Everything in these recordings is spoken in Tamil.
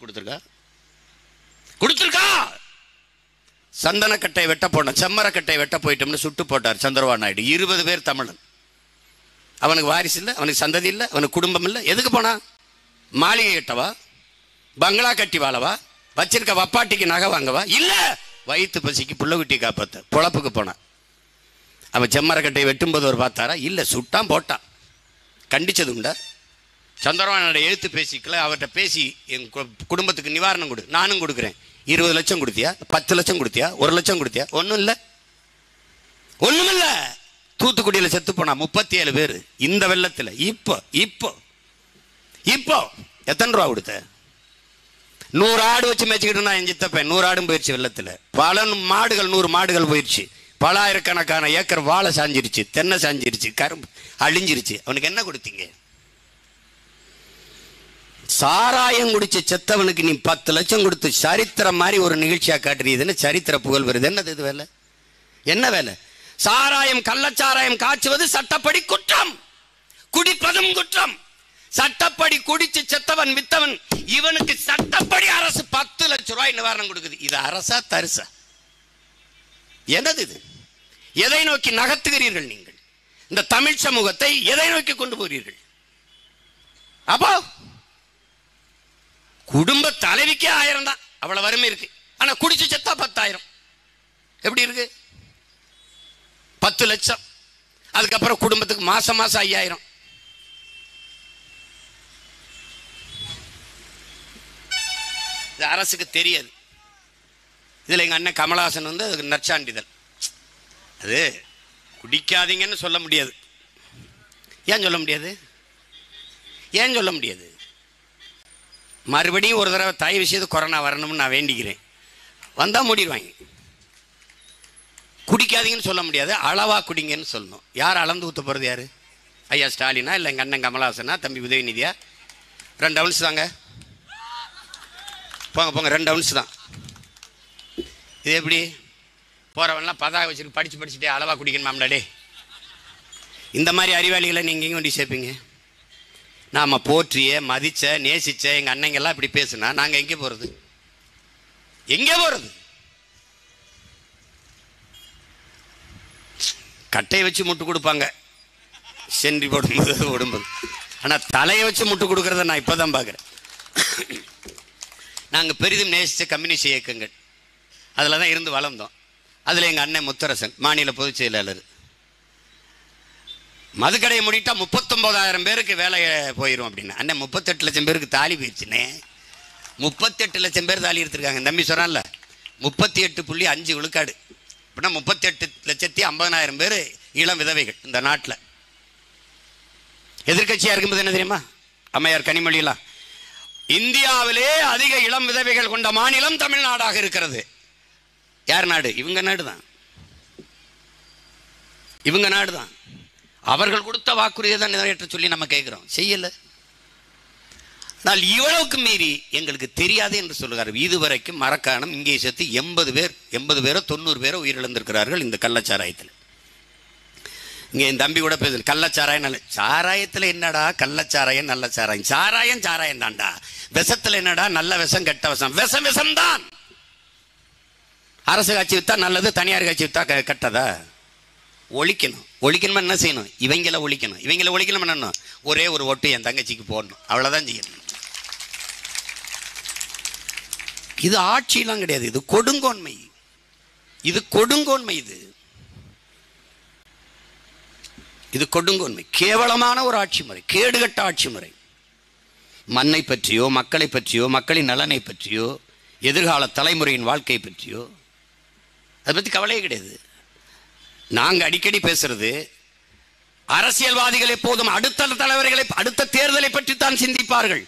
கொடுத்துருக்கா? கொடுத்துருக்கா? சந்தனக்கட்டை வெட்ட போன, செம்மரக்கட்டை வெட்ட போயிட்டோம்னு சுட்டு போட்டார் சந்திரபாபு நாயுடு. 20 பேர் தமிழன். அவனுக்கு வாரிசு இல்லை, அவனுக்கு சந்ததி இல்லை, அவனுக்கு குடும்பம் இல்லை. எதுக்கு போனா? மாளிகை கட்டவா? பங்களா கட்டி வாழவா? வச்சிருக்க வப்பாட்டிக்கு நகை வாங்கவா? இல்லை, வயிற்று பசிக்கு புள்ளகுட்டி காப்பாற்ற பொழப்புக்கு போனான். அவன் செம்மரக்கட்டை வெட்டும்போது ஒரு பார்த்தாரா? இல்லை, சுட்டான் போட்டான். கண்டிச்சது உண்டா? சந்திரபாபு எழுத்து பேசிக்கல, அவர்கிட்ட பேசி என் குடும்பத்துக்கு நிவாரணம் கொடு, நானும் கொடுக்குறேன். 20 லட்சம் கொடுத்தியா? 10 லட்சம் கொடுத்தியா? 1 லட்சம் கொடுத்தியா? ஒன்றும் இல்லை, ஒன்றும் இல்லை. தூத்துக்குடியில் செத்து போனா 37 பேர் இந்த வெள்ளத்தில். இப்போ இப்போ இப்போ எத்தனை ரூபா கொடுத்த? 100 ஆடு வச்சு மேய்ச்சிக்கிட்டு இருந்தா என் சித்தப்பேன். 100 ஆடும் போயிடுச்சு வெள்ளத்தில். பல மாடுகள், 100 மாடுகள் போயிடுச்சு. பல ஆயிரக்கணக்கான ஏக்கர் வாழை சாஞ்சிருச்சு, தென்னை சாஞ்சிருச்சு, கரும்பு அழிஞ்சிருச்சு. அவனுக்கு என்ன கொடுத்தீங்க? சாராயம் குடிச்சு செத்தவனுக்கு நீ 10 லட்சம் கொடுத்து சரித்திரம் மாதிரி ஒரு நிகழ்ச்சியா காட்டுறீதுன்னு சரித்திர புகழ் வருது. என்னது இது வேலை? என்ன வேலை? சாராயம், கள்ளச்சாராயம் காய்ச்சுவது சட்டப்படி குற்றம், குடிப்பதும் குற்றம். சட்டப்படி குடிச்சு செத்தவன் வித்தவன் இவனுக்கு சட்டப்படி அரசு 10 லட்சம் ரூபாய் நிவாரணம் கொடுக்குது. இது அரசா தரிசா? என்னது இது? எதை நோக்கி நகர்த்துகிறீர்கள் நீங்கள்? இந்த தமிழ் சமூகத்தை எதை நோக்கி கொண்டு போகிறீர்கள்? அப்போ குடும்ப தலைவிக்கே 1000 தான், அவ்வளவு வறுமை இருக்கு. ஆனா குடிச்சு செத்தா 10,000. எப்படி இருக்கு? 10 லட்சம். அதுக்கப்புறம் குடும்பத்துக்கு மாசம் மாசம் 5000. இது அரசுக்கு தெரியாது. இதுல எங்க அண்ணன் கமலஹாசன் வந்து அதுக்கு நற்சான்றிதழ். அது குடிக்காதீங்கன்னு சொல்ல முடியாது. ஏன் சொல்ல முடியாது? ஏன் சொல்ல முடியாது? மறுபடியும் ஒரு தடவை தயவு செய்து கொரோனா வரணும்னு நான் வேண்டிக்கிறேன். வந்தா மூடிடுவாங்க. குடிக்காதீங்கன்னு சொல்ல முடியாது, அளவா குடிங்கன்னு சொல்லணும். யார் அளந்து ஊற்ற போகிறது? யாரு? ஐயா ஸ்டாலினா, இல்லை எங்கள் அண்ணன் கமலஹாசனா, தம்பி உதயநிதியா? 2 அவுன்ஸ் தாங்க. போங்க போங்க, 2 அவுன்ஸ் தான். இது எப்படி? போகிறவன்லாம் பதாக வச்சுருக்கு, படிச்சுட்டே அளவாக குடிக்கணுமாம்டாடே. இந்த மாதிரி அறிவாளிகளை நீங்கள் எங்கே கொண்டு சேர்ப்பீங்க? நாம் போற்றிய, மதித்த, நேசித்த எங்கள் அண்ணங்கெல்லாம் இப்படி பேசுனா நாங்கள் எங்கே போகிறது? எங்கே போகிறது? கட்டையை வச்சு முட்டு கொடுப்பாங்க சென்றி போடும்போது ஓடும்போது. ஆனால் தலையை வச்சு முட்டு கொடுக்கறத நான் இப்போ தான் பார்க்குறேன். நாங்கள் பெரிதும் நேசித்த கம்யூனிஸ்ட் இயக்கங்கள் அதில் தான் இருந்து வளர்ந்தோம். அதில் எங்கள் அண்ணன் முத்தரசன் மாநில பொதுச் செயலாளர். மதுக்கடையை முடிட்டா 39,000 பேருக்கு வேலை போயிடும் அப்படின்னு. அண்ணன் 38 லட்சம் பேருக்கு தாலி போயிடுச்சுன்னே. 38 லட்சம் பேர் தாலி எடுத்துருக்காங்க. தம்பி சொல்கிறான்ல 38.5 விழுக்காடு. அப்படின்னா 38,50,000 பேர் இளம் விதவைகள் இந்த நாட்டில். எதிர்கட்சியாக இருக்கும்போது என்ன தெரியுமா? அம்மையார் கனிமொழியெல்லாம் இந்தியாவிலே அதிக இளம் விதவைகள் கொண்ட மாநிலம் தமிழ்நாடாக இருக்கிறது. யார் நாடு? இவங்க நாடு தான். இவங்க நாடு தான். அவர்கள் கொடுத்த வாக்குறுதியை தான் நிறைவேற்ற சொல்லி நம்ம கேட்கிறோம், செய்யல. ஆனால் இவ்வளவுக்கு மீறி எங்களுக்கு தெரியாது என்று சொல்லுகிறார். இதுவரைக்கும் மரக்காணம் இங்கே சேர்த்து 80 பேரோ 90 பேரோ உயிரிழந்திருக்கிறார்கள் இந்த கள்ளச்சாராயத்தில். இங்கே என் தம்பி கூட பேசல, கள்ளச்சாராயம் நல்ல சாராயத்தில் என்னடா கள்ளச்சாராயம் நல்ல சாராயம்? சாராயம் சாராயம் தான்டா. விஷத்தில் என்னடா நல்ல விஷம் கெட்ட விஷம்? விஷம் விஷம்தான். அரசு காட்சி வித்தா நல்லது, தனியார் காட்சி வித்தா கெட்டதா? ஒழிக்கணும். ஒழிக்கணுமா என்ன செய்யணும்? இவங்கள ஒழிக்கணும். இவங்கள ஒழிக்கணும் என்னணும்? ஒரே ஒரு ஓட்டு என் தங்கச்சிக்கு போடணும், அவ்வளோதான் செய்யணும். இது ஆட்சியெல்லாம் கிடையாது, இது கொடுங்கோன்மை. இது கொடுங்கோன்மை. இது கொடுங்கோன்மை. கேவலமான ஒரு ஆட்சி முறை, கேடுகட்ட ஆட்சி முறை. மண்ணை பற்றியோ, மக்களை பற்றியோ, மக்களின் நலனை பற்றியோ, எதிர்கால தலைமுறையின் வாழ்க்கை பற்றியோ அதை பற்றி கவலையே கிடையாது. நாங்கள் அடிக்கடி பேசுறது, அரசியல்வாதிகள் எப்போதும் அடுத்த தலைவர்களை, அடுத்த தேர்தலை பற்றி தான் சிந்திப்பார்கள்.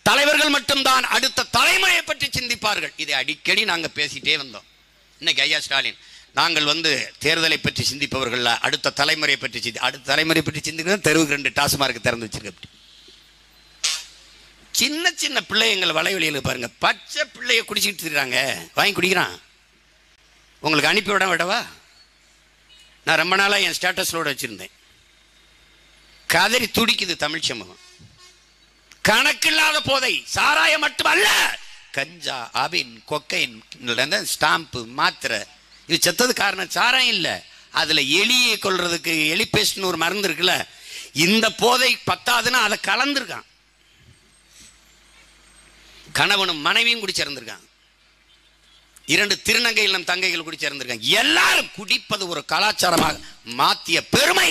தலைவர்கள் மட்டும்தான் அடுத்த தலைமுறையை பற்றி சிந்திப்பார்கள். இதை அடிக்கடி நாங்கள் பேசிட்டே வந்தோம். இன்னைக்கு ஐயா ஸ்டாலின், நாங்கள் தேர்தலை பற்றி சிந்திப்பவர்கள், அடுத்த தலைமுறையை பற்றி அடுத்த தலைமுறை பற்றி சிந்திக்கிறது. தெருவுக்கு 2 டாஸ்மார்க் திறந்து வச்சிருக்க. சின்ன சின்ன பிள்ளைங்களை வலைவெளியில் பாருங்க, பச்சை பிள்ளைய குடிச்சிட்டு இருக்காங்க, வாங்கி குடிக்கிறான். உங்களுக்கு அனுப்பி விடவா? நான் ரொம்ப நாளாக என் ஸ்டேட்டஸோட வச்சிருந்தேன். கதறி துடிக்குது தமிழ் சமூகம். கணக்கில்லாத போதை, சாராயம் மட்டுமல்ல, கஞ்சா, அபின், கொக்கைன், ஸ்டாம்பு, மாத்திரை. இது செத்தது காரணம் சாராயம் இல்லை, அதில் எலியை கொல்றதுக்கு எலிபேஸ்ட்னு ஒரு மருந்து இருக்குல்ல, இந்த போதை பத்தாதுன்னா அதை கலந்துருக்கான். கணவனும் மனைவியும் குடி சேர்ந்திருக்காங்க, 2 திருநங்கைகள் நம் தங்கைகள் குடி சேர்ந்திருக்காங்க. எல்லாரும் குடிப்பது ஒரு கலாச்சாரமாக மாத்திய பெருமை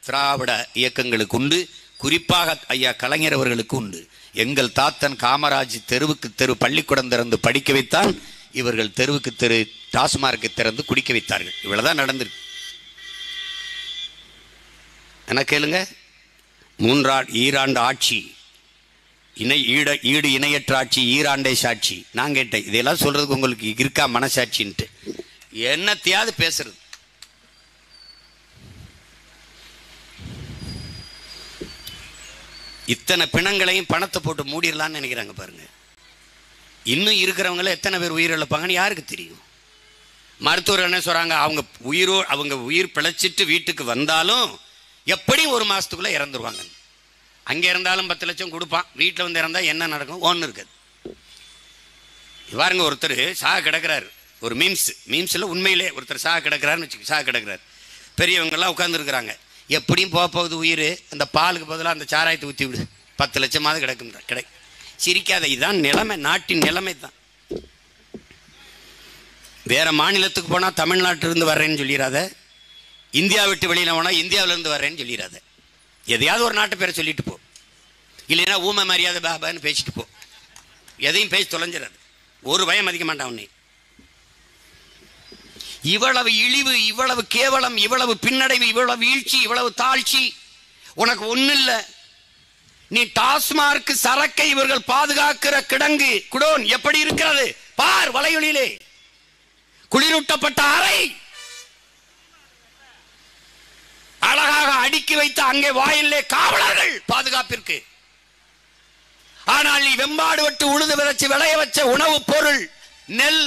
திராவிட இயக்கங்களுக்கு உண்டு, குறிப்பாக ஐயா கலைஞர் அவர்களுக்கு உண்டு. எங்கள் தாத்தன் காமராஜ் தெருவுக்கு தெரு பள்ளிக்கூடம் திறந்து படிக்க வைத்தான், இவர்கள் தெருவுக்கு தெரு டாஸ்மார்க்கை திறந்து குடிக்க வைத்தார்கள். இவ்வளவுதான் நடந்திருக்கு. என்ன கேளுங்க, 3 ஈராண்டு ஆட்சி, ஈடு இணையற்ற ஆட்சி, ஈராண்டை சாட்சி. நான் கேட்டேன், இதெல்லாம் சொல்றதுக்கு உங்களுக்கு இருக்கா மனசாட்சின்ட்டு? என்னத்தையாவது பேசுறது. இத்தனை பிணங்களையும் பணத்தை போட்டு மூடிடலான்னு நினைக்கிறாங்க பாருங்க. இன்னும் இருக்கிறவங்கள எத்தனை பேர் உயிரிழப்பாங்கன்னு யாருக்கு தெரியும்? மருத்துவர் என்ன சொல்றாங்க, அவங்க உயிர் பிழைச்சிட்டு வீட்டுக்கு வந்தாலும் எப்படியும் 1 மாசத்துக்குள்ள இறந்துருவாங்க. அங்கே இருந்தாலும் 10 லட்சம் கொடுப்பான், வீட்டில் வந்து இறந்தா என்ன நடக்கும் ஒன்று இருக்காது. பாருங்க, ஒருத்தர் சாக கிடக்கிறாரு, ஒரு மீம்ஸில் உண்மையிலே ஒருத்தர் சாக கிடக்கிறாருன்னு வச்சுக்க, சாக கிடக்கிறார், பெரியவங்கெல்லாம் உட்காந்துருக்குறாங்க, எப்படியும் போகுது உயிர், அந்த பாலுக்கு பதிலாக அந்த சாராயத்தை ஊற்றி விடு, 10 லட்சமாவது கிடைக்கும். சிரிக்காத, இதுதான் நிலைமை, நாட்டின் நிலைமை தான். வேற மாநிலத்துக்கு போனால் தமிழ்நாட்டிலிருந்து வர்றேன்னு சொல்லிடாத, இந்தியா விட்டு வெளியில் போனால் இந்தியாவிலேருந்து வர்றேன்னு சொல்லிடாத, எதையாவது ஒரு நாட்டு பேரை சொல்லிட்டு போ, இல்லைன்னா ஊமை மரியாதை பாபான்னு பேசிட்டு போ, எதையும் பேசி தொலைஞ்சிடாது, ஒரு பயம் மதிக்க மாட்டான் உன்னை. இவ்வளவு இழிவு, இவ்வளவு கேவலம், இவ்வளவு பின்னடைவு, இவ்வளவு வீழ்ச்சி, இவ்வளவு தாழ்ச்சி உனக்கு ஒண்ணு இல்ல. நீ டாஸ்மார்க் சரக்கை இவர்கள் பாதுகாக்கிற கிடங்கு குடோன் எப்படி இருக்கிறது பார், வலையொலியிலே குளிரூட்டப்பட்ட அறை, அழகாக அடுக்கி வைத்து அங்கே வாயிலே காவலர்கள் பாதுகாப்பிற்கு. ஆனால் நீ வெம்பாடு விட்டு உழுது விதைச்சு விளைய வச்ச உணவு பொருள், நெல்,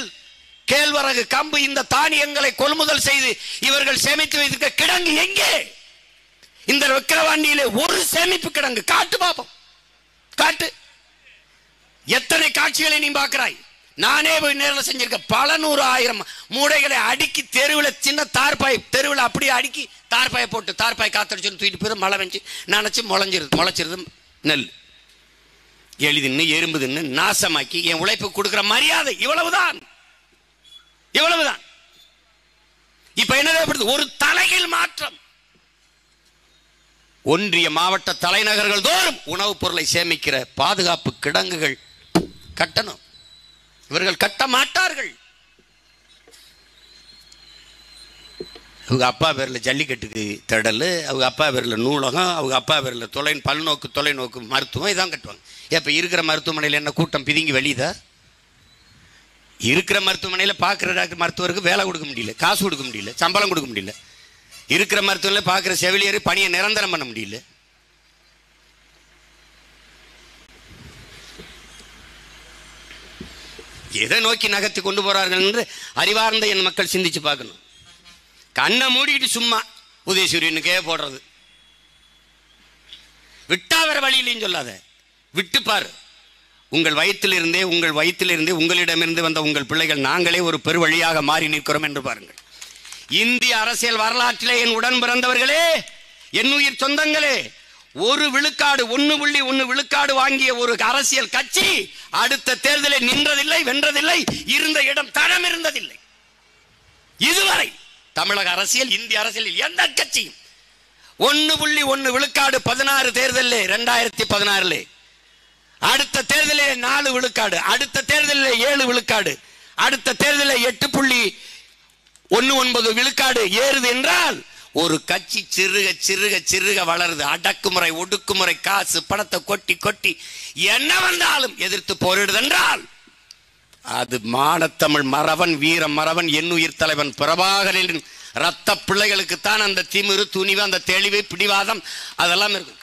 கேழ்வரகு, கம்பு, இந்த தானியங்களை கொள்முதல் செய்து இவர்கள் சேமித்து வைத்திருக்க கிடங்கு எங்கே? இந்த விக்கிரவாண்டியிலே ஒரு சேமிப்பு கிடங்கு காட்டு பாப்போம், காட்டு. எத்தனை காட்சிகளை நீ பார்க்கிறாய்? நானே போய் நேரில் செஞ்சிருக்கேன். பல 100,000 மூடைகளை அடுக்கி தெருவில் சின்ன தார்பாய், தெருவில் அப்படியே அடுக்கி தார்பாயை போட்டு, தார்பாய் காத்தடிச்சு தூக்கிட்டு போயிடும், மழை வெஞ்சு நினைச்சு முளைச்சிருது நெல். எளிதுன்னு எறும்பு தின்னு நாசமாக்கி என் உழைப்பு கொடுக்கிற மரியாதை இவ்வளவுதான், இவ்வளவுதான். இப்ப என்ன தேவைப்படுது? ஒரு தலைகீழ் மாற்றம். ஒன்றிய மாவட்ட தலைநகர்கள் தோறும் உணவுப் பொருளை சேமிக்கிற பாதுகாப்பு கிடங்குகள் கட்டணும். இவர்கள் கட்ட மாட்டார்கள். அவங்க அப்பா பேர்ல ஜல்லிக்கட்டுக்கு திடல், அவங்க அப்பா பேர்ல நூலகம், அவங்க அப்பா பேர்ல தொலைநோக்கு மருத்துவம், இதான் கட்டுவாங்க. இப்ப இருக்கிற மருத்துவமனையில் என்ன கூட்டம் பிதுங்கி வெளியுதா? இருக்கிற மருத்துவமனையில் பார்க்குற டாக்டர் மருத்துவருக்கு வேலை கொடுக்க முடியல, காசு கொடுக்க முடியல, சம்பளம் கொடுக்க முடியல. இருக்கிற மருத்துவமனையில் பார்க்குற செவிலியர் பணியை நிரந்தரம் பண்ண முடியல. எதை நோக்கி நகர்த்தி கொண்டு போறார்கள் என்று அறிவார்ந்த என் மக்கள் சிந்திச்சு பார்க்கணும். கண்ணை மூடிட்டு சும்மா உதயசூரியனுக்கே போடுறது, விட்டா வேற வழியிலையும் சொல்லாத, விட்டு பாரு. உங்கள் வயிற்றிலிருந்தே உங்களிடமிருந்து வந்த உங்கள் பிள்ளைகள் நாங்களே ஒரு பெரு வழியாக மாறி நிற்கிறோம் என்று பாருங்கள். இந்திய அரசியல் வரலாற்றிலே என் உடன் பிறந்தவர்களே, என் உயிர் சொந்தங்களே, 1 விழுக்காடு 1.1 விழுக்காடு வாங்கிய ஒரு அரசியல் கட்சி அடுத்த தேர்தலில் நின்றதில்லை, வென்றதில்லை, இருந்த இடம் தடம் இருந்ததில்லை. இதுவரை தமிழக அரசியல், இந்திய அரசியலில் எந்த கட்சியும் 1.1 விழுக்காடு 16 தேர்தலில் 2016 அடுத்த தேர்தலில் 4 விழுக்காடு, அடுத்த தேர்தலில் 7 விழுக்காடு, அடுத்த தேர்தலில் 8.19 விழுக்காடு ஏறுது என்றால் ஒரு கட்சி சிறுக சிறுக சிறுக வளருது. அடக்குமுறை, ஒடுக்குமுறை, காசு பணத்தை கொட்டி கொட்டி என்ன வந்தாலும் எதிர்த்து போரிடுது என்றால் அது மானத்தமிழ் மறவன், வீர மறவன், எண்ணுயிர் தலைவன் பிரபாகரனின் ரத்த பிள்ளைகளுக்குத்தான் அந்த திமிரு, துணிவு, அந்த தெளிவு, பிடிவாதம் அதெல்லாம் இருக்கும்.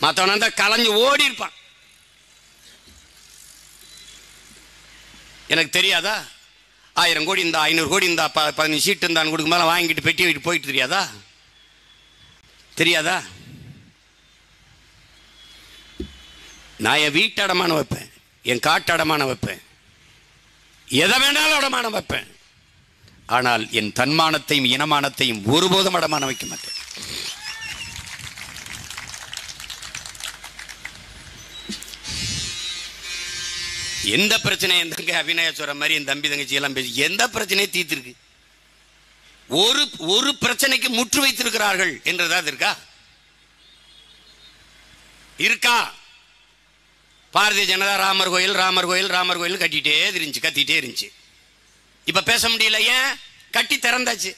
மற்றவன் அந்த கலைஞ்சு ஓடி இருப்பான். எனக்கு தெரியாதா? 1000 கோடி இந்த 500 கோடி இந்த 15 சீட்டு இருந்தான்னு கொடுக்கும் மேலே வாங்கிட்டு பெட்டி வீட்டு போயிட்டு தெரியாதா? நான் என் வீட்டு அடமான வைப்பேன், என் காட்டு அடமானம் வைப்பேன், எதை வேணாலும் அடமானம் வைப்பேன். ஆனால் என் தன்மானத்தையும் இனமானத்தையும் ஒருபோதும் அடமானம் வைக்க மாட்டேன். எந்த பிரச்சனை என் தங்க அபிநயா சொல்ற மாதிரி என் தம்பி தங்கச்சி எல்லாம் பேசி எந்த பிரச்சனையை தீர்த்திருக்கு? ஒரு பிரச்சனைக்கு முற்று வைத்திருக்கிறார்கள் என்றதாவது இருக்கா? இருக்கா? பாரதிய ஜனதா ராமர் கோயில் ராமர் கோயில் ராமர் கோயில் கட்டிட்டே இருந்துச்சு, கத்திட்டே இருந்துச்சு. இப்ப பேச முடியல. ஏன்? கட்டி திறந்தாச்சு.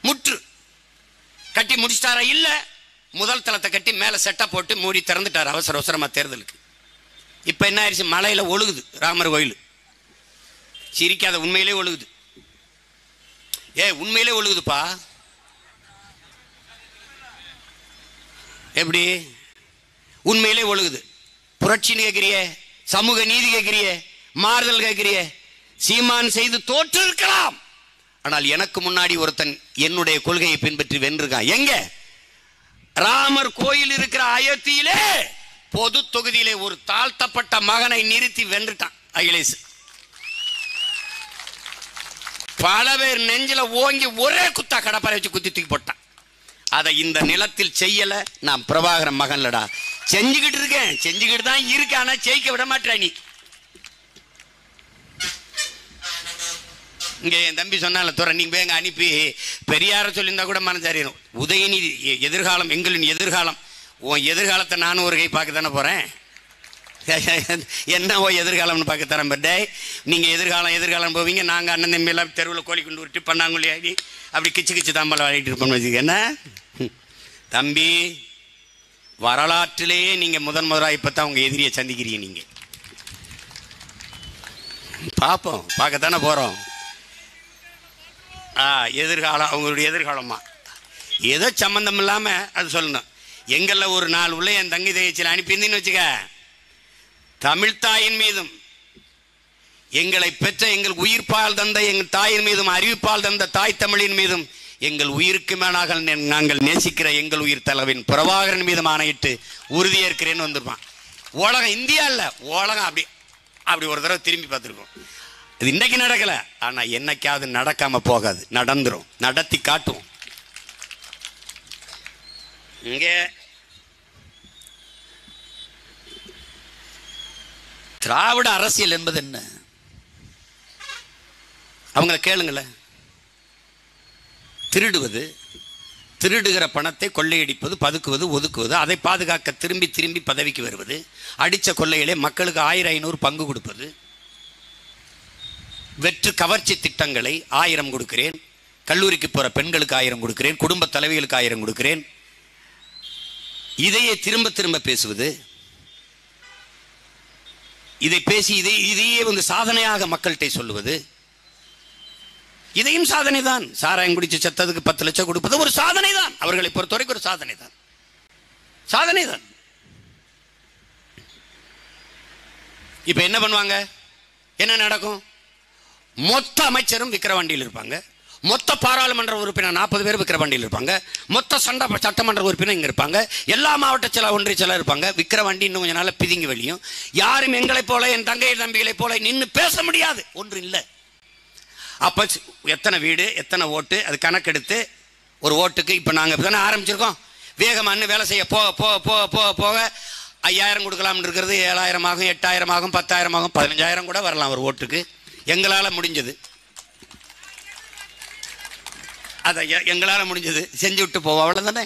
முற்று கட்டி முடிச்சிட்டாரா? இல்ல, முதல் தளத்தை கட்டி மேல செட்டை போட்டு மூடி திறந்துட்டார் அவசர அவசரமா தேர்தலுக்கு. இப்ப என்ன ஆயிடுச்சு? மலையில ஒழுகுது ராமர் கோயில். சிரிக்காத, உண்மையிலே ஒழுகுது. உண்மையிலே ஒழுகுதுப்பா. எப்படி? உண்மையிலே ஒழுகுது. புரட்சின்னு கேட்கிறியே, சமூக நீதி கேட்கிறியே, மாறுதல் கேட்கிறியே. சீமான் செய்து தோற்று இருக்கலாம், ஆனால் எனக்கு முன்னாடி ஒருத்தன் என்னுடைய கொள்கையை பின்பற்றி வென்றிருக்கான். எங்க? ராமர் கோயில் இருக்கிற அயோத்தியிலே பொது தொகுதியிலே ஒரு தாழ்த்தப்பட்ட மகனை நிறுத்தி வென்றுட்டான் அகிலேஷ். பல பேர் நெஞ்சில ஓங்கி ஒரே குத்தா கடப்பாரை வச்சு குத்தி தூக்கி போட்டான். அதை இந்த நிலத்தில் செய்யல. நான் பிரபாகரன் மகன்லடா, செஞ்சுக்கிட்டு இருக்கேன், செஞ்சுக்கிட்டு தான் இருக்கேன். ஆனா ஜெயிக்க விட மாட்டேன். நீ இங்க என் தம்பி சொன்னால துறை, நீங்க எங்க அனுப்பி பெரியார சொல்லியிருந்தா கூட மனசாரியும். உதயநிதி எதிர்காலம், எங்களின் எதிர்காலம். உன் எதிர்காலத்தை நானும் ஒரு கை பார்க்க தானே போறேன். என்ன எதிர்காலம்னு பார்க்க தரேன். பட்டே நீங்க எதிர்காலம் போவீங்க, நாங்க அண்ணன் தம்பி எல்லாம் தெருவில் கோழி கொண்டு விட்டு பண்ணாங்குள்ளி ஆடி அப்படி கிச்சு கிச்சு தாம்பலம் ஆடிட்டு இருப்போம்னு வச்சுக்க. என்ன தம்பி, வரலாற்றிலேயே நீங்க முதலாக இப்பதான் உங்க எதிரியை சந்திக்கிறீங்க. நீங்க பார்ப்போம், பார்க்கத்தானே போறோம். எதிர்காலம் அவங்களுடைய எதிர்காலமா ஏதோ சம்பந்தம் இல்லாம அது சொல்லணும். எங்கள்ல ஒரு நாள் உள்ள என் தங்கி தகச்சியில் அனுப்பியிருந்தேன்னு வச்சுக்க, தமிழ்தாயின் மீதும் எங்களை பெற்ற எங்கள் உயிர்ப்பால் தந்த எங்கள் தாயின் மீதும் அறிவிப்பால் தந்த தாய் தமிழின் மீதும் எங்கள் உயிருக்கு மேலாக நாங்கள் நேசிக்கிற எங்கள் உயிர் தலைவன் பிரபாகரன் மீதும் ஆணையிட்டு உறுதியேற்கிறேன்னு வந்திருப்பான். உலகம், இந்தியா இல்ல உலகம் அப்படி அப்படி ஒரு தடவை திரும்பி பார்த்துருக்கோம். இது இன்னைக்கு நடக்கல, ஆனா என்னைக்காவது நடக்காம போகாது, நடந்துரும், நடத்தி காட்டும். இங்கே திராவிட அரசியல் என்பது என்ன? அவங்களை கேளுங்களேன். திருடுவது, திருடுகிற பணத்தை கொள்ளையடிப்பது, பதுக்குவது, ஒதுக்குவது, அதை பாதுகாக்க திரும்பி திரும்பி பதவிக்கு வருவது, அடித்த கொள்ளையிலே மக்களுக்கு 1000-500 பங்கு கொடுப்பது, வெற்று கவர்ச்சி திட்டங்களை 1000 கொடுக்கிறேன், கல்லூரிக்கு போற பெண்களுக்கு 1000 கொடுக்கிறேன், குடும்ப தலைவிகளுக்கு 1000 கொடுக்கிறேன், இதையே திரும்ப திரும்ப பேசுவது, இதை பேசி இதையே சாதனையாக மக்கள்கிட்ட சொல்லுவது, இதையும் சாதனை தான். சாராயம் குடிச்சு செத்ததுக்கு 10 லட்சம் கொடுப்பது ஒரு சாதனை தான். அவர்களை பொறுத்தவரைக்கும் ஒரு சாதனை தான், சாதனை தான். இப்ப என்ன பண்ணுவாங்க? என்ன நடக்கும்? மொத்த அமைச்சரும் விக்கிரவாண்டியில் இருப்பாங்க, மொத்த பாராளுமன்ற உறுப்பினர் 40 பேர் விக்கிரவாண்டியில் இருப்பாங்க, மொத்த சட்டமன்ற உறுப்பினர் இங்க இருப்பாங்க, எல்லா மாவட்ட செயலா ஒன்றிய செயலா இருப்பாங்க. விக்கிரவாண்டி இன்னும் கொஞ்ச நாள பிதுங்கி வெளியும். யாரும் எங்களை போல என் தங்கை தம்பிகளை போல நின்று பேச முடியாது, ஒன்று இல்லை. அப்ப எத்தனை வீடு எத்தனை ஓட்டு அது கணக்கெடுத்து ஒரு ஓட்டுக்கு இப்ப நாங்க இப்பதானே ஆரம்பிச்சிருக்கோம். வேகமானு வேலை செய்ய போக போக போக போக போக 5000 கொடுக்கலாம் இருக்கிறது 7000 ஆகும், 8000 ஆகும், 10,000 ஆகும், 15,000 கூட வரலாம் ஒரு ஓட்டுக்கு. எங்களால முடிஞ்சது அதை எங்களால முடிஞ்சது செஞ்சு விட்டு போவோம், அவ்வளவுதானே.